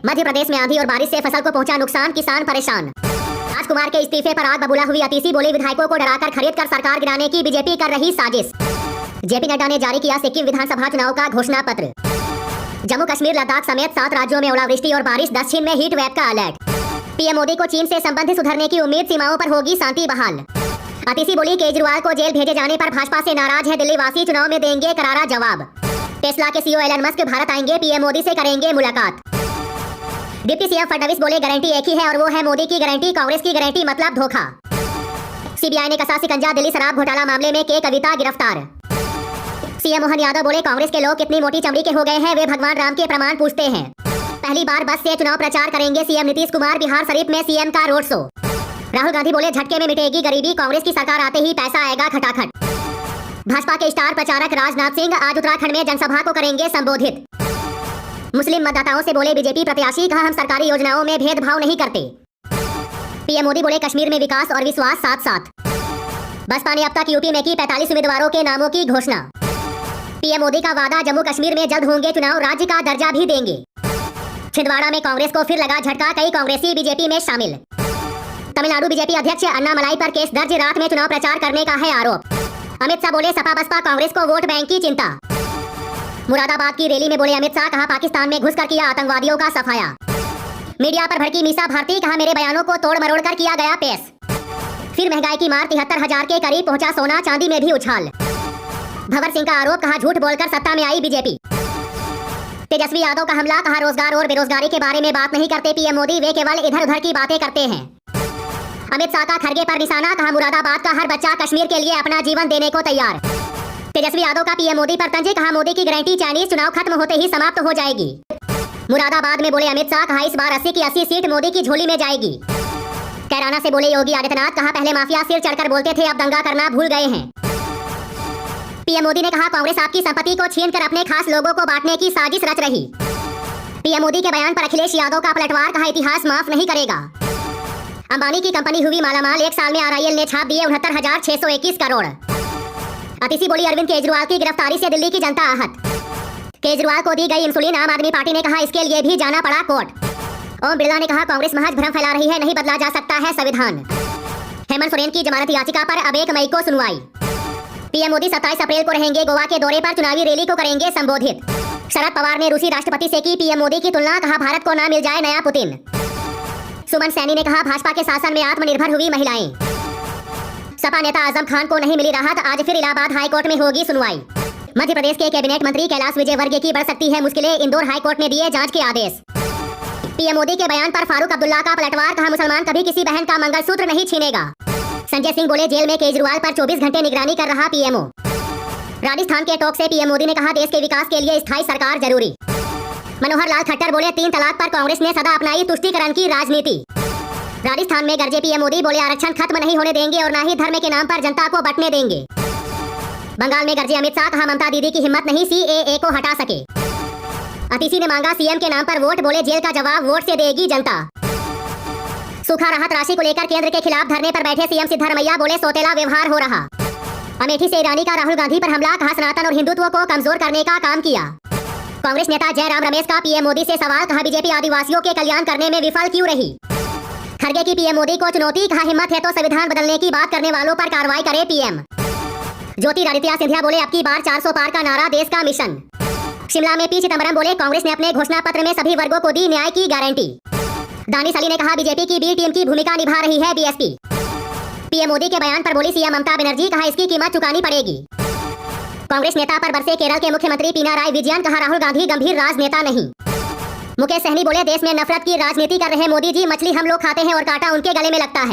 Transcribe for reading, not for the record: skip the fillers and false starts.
मध्य प्रदेश में आंधी और बारिश से फसल को पहुंचा नुकसान, किसान परेशान। राजकुमार के इस्तीफे पर आग बबूला हुई अतीसी, बोले विधायकों को डराकर खरीद कर सरकार गिराने की बीजेपी कर रही साजिश। जेपी नड्डा ने जारी किया सिक्किम विधानसभा चुनाव का घोषणा पत्र। जम्मू कश्मीर, लद्दाख समेत 7 राज्यों में ओलावृष्टि और बारिश, दक्षिण में हीट वेव का अलर्ट। पीएम मोदी को चीन से संबंध सुधरने की उम्मीद, सीमाओं पर होगी शांति बहाल। अतीसी बोली केजरीवाल को जेल भेजे जाने पर भाजपा से नाराज है दिल्ली वासी, चुनाव में देंगे करारा जवाब। टेस्ला के सीईओ एलन मस्क भारत आएंगे, पीएम मोदी से करेंगे मुलाकात। डिप्टी सीएम फडणवीस बोले गारंटी एक ही है और वो है मोदी की गारंटी, कांग्रेस की गारंटी मतलब धोखा। सीबीआई ने कसा सिकंजा, दिल्ली शराब घोटाला मामले में के कविता गिरफ्तार। सीएम मोहन यादव बोले कांग्रेस के लोग कितनी मोटी चमड़ी के हो गए हैं, वे भगवान राम के प्रमाण पूछते हैं। पहली बार बस से चुनाव प्रचार करेंगे सीएम नीतीश कुमार, बिहार शरीफ में सीएम का रोड शो। राहुल गांधी बोले झटके में मिटेगी गरीबी, कांग्रेस की सरकार आते ही पैसा आएगा खटाखट। भाजपा के स्टार प्रचारक राजनाथ सिंह आज उत्तराखंड में जनसभा को करेंगे संबोधित। मुस्लिम मतदाताओं से बोले बीजेपी प्रत्याशी, कहा हम सरकारी योजनाओं में भेदभाव नहीं करते। पीएम मोदी बोले कश्मीर में विकास और विश्वास साथ साथ। बसपा ने अब तक यूपी में की 45 उम्मीदवारों के नामों की घोषणा। पीएम मोदी का वादा, जम्मू कश्मीर में जल्द होंगे चुनाव, राज्य का दर्जा भी देंगे। छिंदवाड़ा में कांग्रेस को फिर लगा झटका, कई कांग्रेसी बीजेपी में शामिल। तमिलनाडु बीजेपी अध्यक्ष अन्नामलाई पर केस दर्ज, रात में चुनाव प्रचार करने का है आरोप। अमित शाह बोले सपा बसपा कांग्रेस को वोट बैंक की चिंता। मुरादाबाद की रैली में बोले अमित शाह, कहा पाकिस्तान में घुसकर किया आतंकवादियों का सफाया। मीडिया पर भड़की मीसा भारती, कहा मेरे बयानों को तोड़ मरोड़ कर किया गया पेश। फिर महंगाई की मार, 73,000 के करीब पहुंचा सोना, चांदी में भी उछाल। भंवर सिंह का आरोप, कहा झूठ बोलकर सत्ता में आई बीजेपी। तेजस्वी यादव का हमला, कहा रोजगार और बेरोजगारी के बारे में बात नहीं करते पीएम मोदी, वे केवल इधर उधर की बातें करते हैं। अमित शाह का खरगे पर निशाना, कहा मुरादाबाद का हर बच्चा कश्मीर के लिए अपना जीवन देने को तैयार। तेजस्वी यादव का पीएम मोदी पर तंज, कहा मोदी की गारंटी चाइनीज चुनाव खत्म होते ही समाप्त हो जाएगी। मुरादाबाद में बोले अमित शाह, कहा इस बार 80 की 80 सीट मोदी की झोली में जाएगी। कैराना से बोले योगी आदित्यनाथ, कहा पहले माफिया सिर चढ़कर बोलते थे, अब दंगा करना भूल गए हैं। पीएम मोदी ने कहा कांग्रेस आपकी संपत्ति को छीनकर अपने खास लोगों को बांटने की साजिश रच रही। पीएम मोदी के बयान पर अखिलेश यादव का पलटवार, कहा इतिहास माफ नहीं करेगा। अंबानी की कंपनी हुई मालामाल, 1 साल में आरआईएल ने छाप दिए 69,621 करोड़। अतीसी बोली अरविंद केजरीवाल की गिरफ्तारी से दिल्ली की जनता आहत। केजरीवाल को दी गई इंसुलिन, आम आदमी पार्टी ने कहा इसके लिए भी जाना पड़ा कोर्ट। ओम बिरला ने कहा कांग्रेस महज भ्रम फैला रही है, नहीं बदला जा सकता है संविधान। हेमंत सोरेन की जमानत याचिका पर अब 1 मई को सुनवाई। पीएम मोदी 27 अप्रैल को रहेंगे गोवा के दौरे पर, चुनावी रैली को करेंगे संबोधित। शरद पवार ने रूसी राष्ट्रपति से की पीएम मोदी की तुलना, कहा भारत को ना मिल जाए नया पुतिन। सुमन सैनी ने कहा भाजपा के शासन में आत्मनिर्भर हुई महिलाएं। सपा नेता आजम खान को नहीं मिली राहत, आज फिर इलाहाबाद हाईकोर्ट में होगी सुनवाई। मध्य प्रदेश के कैबिनेट मंत्री कैलाश विजयवर्गीय की बढ़ सकती है मुश्किलें, इंदौर हाईकोर्ट ने दिए जांच के आदेश। पीएम मोदी के बयान पर फारूक अब्दुल्ला का पलटवार, कहा मुसलमान कभी किसी बहन का मंगलसूत्र नहीं छीनेगा। संजय सिंह बोले जेल में केजरीवाल पर 24 घंटे निगरानी कर रहा पीएमओ। राजस्थान के टोंक से पीएम मोदी ने कहा देश के विकास के लिए स्थायी सरकार जरूरी। मनोहर लाल खट्टर बोले 3 तलाक पर कांग्रेस ने सदा अपनाई तुष्टीकरण की राजनीति। राजस्थान में गरजे पीएम मोदी, बोले आरक्षण खत्म नहीं होने देंगे और ना ही धर्म के नाम पर जनता को बंटने देंगे। बंगाल में गरजे अमित शाह, कहा ममता दीदी की हिम्मत नहीं सीएए को हटा सके। अतीसी ने मांगा सीएम के नाम पर वोट, बोले जेल का जवाब वोट से देगी जनता। सूखा राहत राशि को लेकर केंद्र के खिलाफ धरने पर बैठे सीएम सिद्धरमैया, बोले सौतेला व्यवहार हो रहा। अमेठी से ईरानी का राहुल गांधी पर हमला, कहा सनातन और हिंदुत्व को कमजोर करने का काम किया। कांग्रेस नेता जयराम रमेश का पीएम मोदी से सवाल, कहा बीजेपी आदिवासियों के कल्याण करने में विफल क्यों रही। खरगे की पीएम मोदी को चुनौती, कहा हिम्मत है तो संविधान बदलने की बात करने वालों पर कार्रवाई करे पीएम। ज्योतिरादित्य सिंधिया बोले अब की बार 400 पार का नारा, देश का मिशन। शिमला में पी चिदम्बरम बोले कांग्रेस ने अपने घोषणा पत्र में सभी वर्गों को दी न्याय की गारंटी। दानिश अली ने कहा बीजेपी की बी टीम की भूमिका निभा रही है बीएसपी। पीएम मोदी के बयान पर बोली सीएम ममता बनर्जी, कहा इसकी कीमत चुकानी पड़ेगी। कांग्रेस नेता पर बरसे केरल के मुख्यमंत्री पिनाराई विजयन, कहा राहुल गांधी गंभीर राजनेता नहीं। मुकेश सहनी बोले देश में नफरत की राजनीति कर रहे मोदी जी, मछली हम लोग खाते हैं और कांटा उनके गले में लगता है।